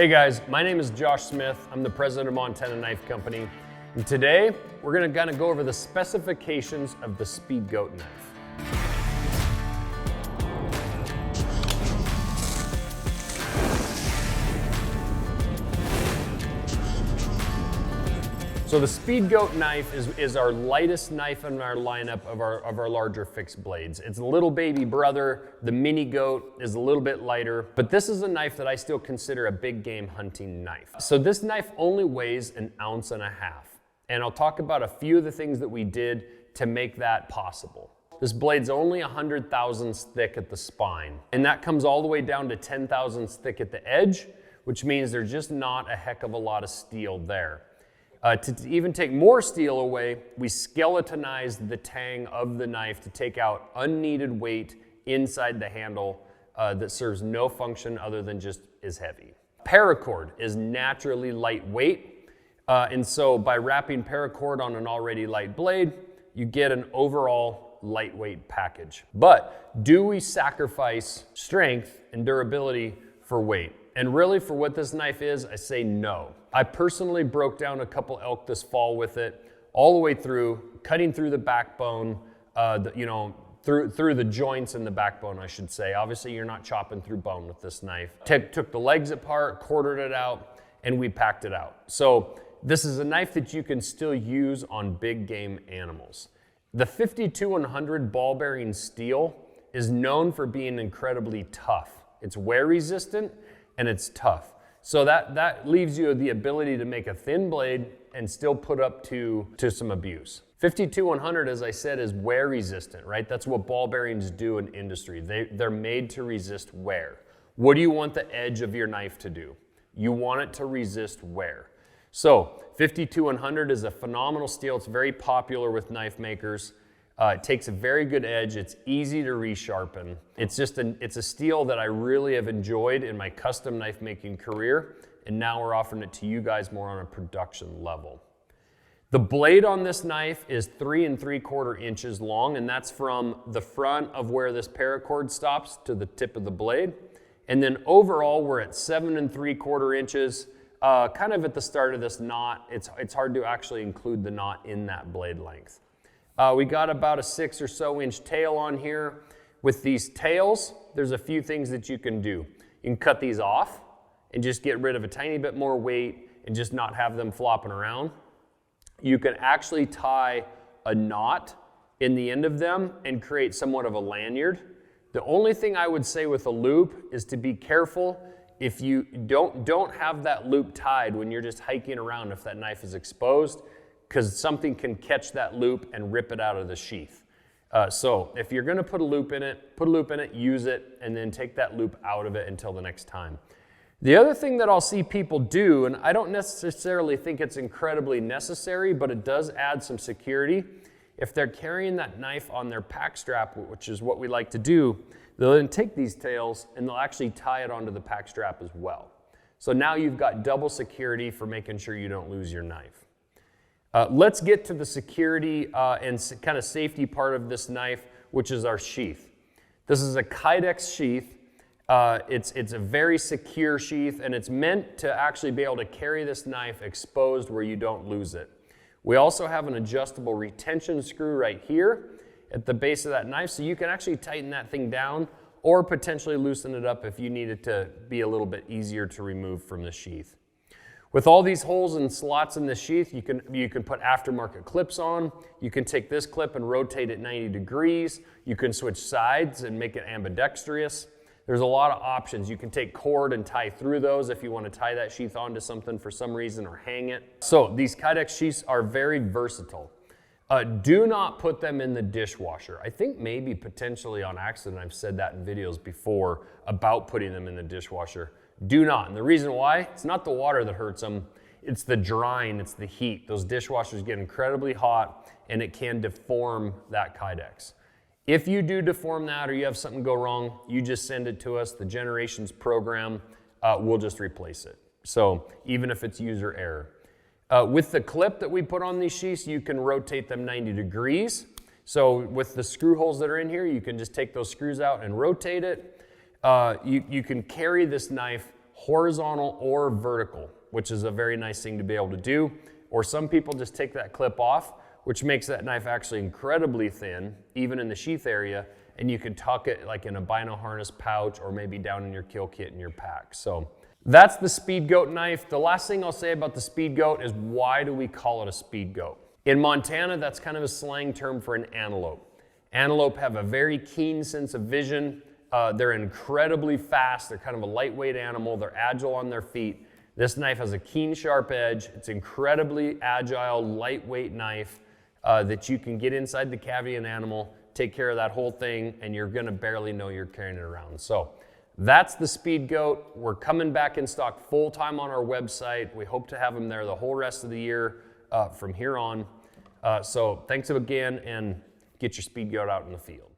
Hey guys, my name is Josh Smith. I'm the president of Montana Knife Company. And today, we're gonna kind of go over the specifications of the Speedgoat knife. So the Speedgoat knife is our lightest knife in our lineup of our larger fixed blades. It's a little baby brother. The Mini Goat is a little bit lighter, but this is a knife that I still consider a big game hunting knife. So this knife only weighs 1.5 ounces. And I'll talk about a few of the things that we did to make that possible. This blade's only 100 thousandths thick at the spine, and that comes all the way down to 10 thousandths thick at the edge, which means there's just not a heck of a lot of steel there. To even take more steel away, we skeletonized the tang of the knife to take out unneeded weight inside the handle that serves no function other than just is heavy. Paracord is naturally lightweight, and so by wrapping paracord on an already light blade, you get an overall lightweight package. But do we sacrifice strength and durability for weight? And really, for what this knife is, I say no. I personally broke down a couple elk this fall with it, all the way through, cutting through the backbone, through the joints in the backbone, I should say. Obviously, you're not chopping through bone with this knife. Took the legs apart, quartered it out, and we packed it out. So this is a knife that you can still use on big game animals. The 52-100 ball bearing steel is known for being incredibly tough. It's wear resistant and it's tough. So that leaves you the ability to make a thin blade and still put up to some abuse. 52-100, as I said, is wear resistant, right? That's what ball bearings do in industry. They're made to resist wear. What do you want the edge of your knife to do? You want it to resist wear. So 52-100 is a phenomenal steel. It's very popular with knife makers. It takes a very good edge. It's easy to resharpen. It's a steel that I really have enjoyed in my custom knife making career, and now we're offering it to you guys more on a production level. The blade on this knife is 3 3/4 inches long, and that's from the front of where this paracord stops to the tip of the blade. And then overall, we're at 7 3/4 inches, kind of at the start of this knot. It's hard to actually include the knot in that blade length. We got about a 6 or so inch tail on here. With these tails, there's a few things that you can do. You can cut these off and just get rid of a tiny bit more weight and just not have them flopping around. You can actually tie a knot in the end of them and create somewhat of a lanyard. The only thing I would say with a loop is to be careful if you don't have that loop tied when you're just hiking around if that knife is exposed, because something can catch that loop and rip it out of the sheath. So if you're gonna put a loop in it, use it, and then take that loop out of it until the next time. The other thing that I'll see people do, and I don't necessarily think it's incredibly necessary, but it does add some security. If they're carrying that knife on their pack strap, which is what we like to do, they'll then take these tails and they'll actually tie it onto the pack strap as well. So now you've got double security for making sure you don't lose your knife. Let's get to the security and kind of safety part of this knife, which is our sheath. This is a Kydex sheath. It's a very secure sheath, and it's meant to actually be able to carry this knife exposed where you don't lose it. We also have an adjustable retention screw right here at the base of that knife, so you can actually tighten that thing down or potentially loosen it up if you need it to be a little bit easier to remove from the sheath. With all these holes and slots in the sheath, you can put aftermarket clips on. You can take this clip and rotate it 90 degrees. You can switch sides and make it ambidextrous. There's a lot of options. You can take cord and tie through those if you want to tie that sheath onto something for some reason or hang it. So these Kydex sheaths are very versatile. Do not put them in the dishwasher. I think maybe potentially on accident I've said that in videos before about putting them in the dishwasher. Do not. And the reason why, it's not the water that hurts them, it's the drying, it's the heat. Those dishwashers get incredibly hot and it can deform that Kydex. If you do deform that or you have something go wrong, you just send it to us. The Generations program, we'll just replace it. So even if it's user error. With the clip that we put on these sheaths, you can rotate them 90 degrees. So with the screw holes that are in here, you can just take those screws out and rotate it. You can carry this knife horizontal or vertical, which is a very nice thing to be able to do. Or some people just take that clip off, which makes that knife actually incredibly thin, even in the sheath area, and you can tuck it like in a bino harness pouch or maybe down in your kill kit in your pack. So that's the Speedgoat knife. The last thing I'll say about the Speedgoat is, why do we call it a Speedgoat? In Montana, that's kind of a slang term for an antelope. Antelope have a very keen sense of vision. They're incredibly fast. They're kind of a lightweight animal. They're agile on their feet. This knife has a keen, sharp edge. It's incredibly agile, lightweight knife that you can get inside the cavity of an animal, take care of that whole thing, and you're gonna barely know you're carrying it around. So that's the Speedgoat. We're coming back in stock full time on our website. We hope to have them there the whole rest of the year from here on. So thanks again, and get your Speedgoat out in the field.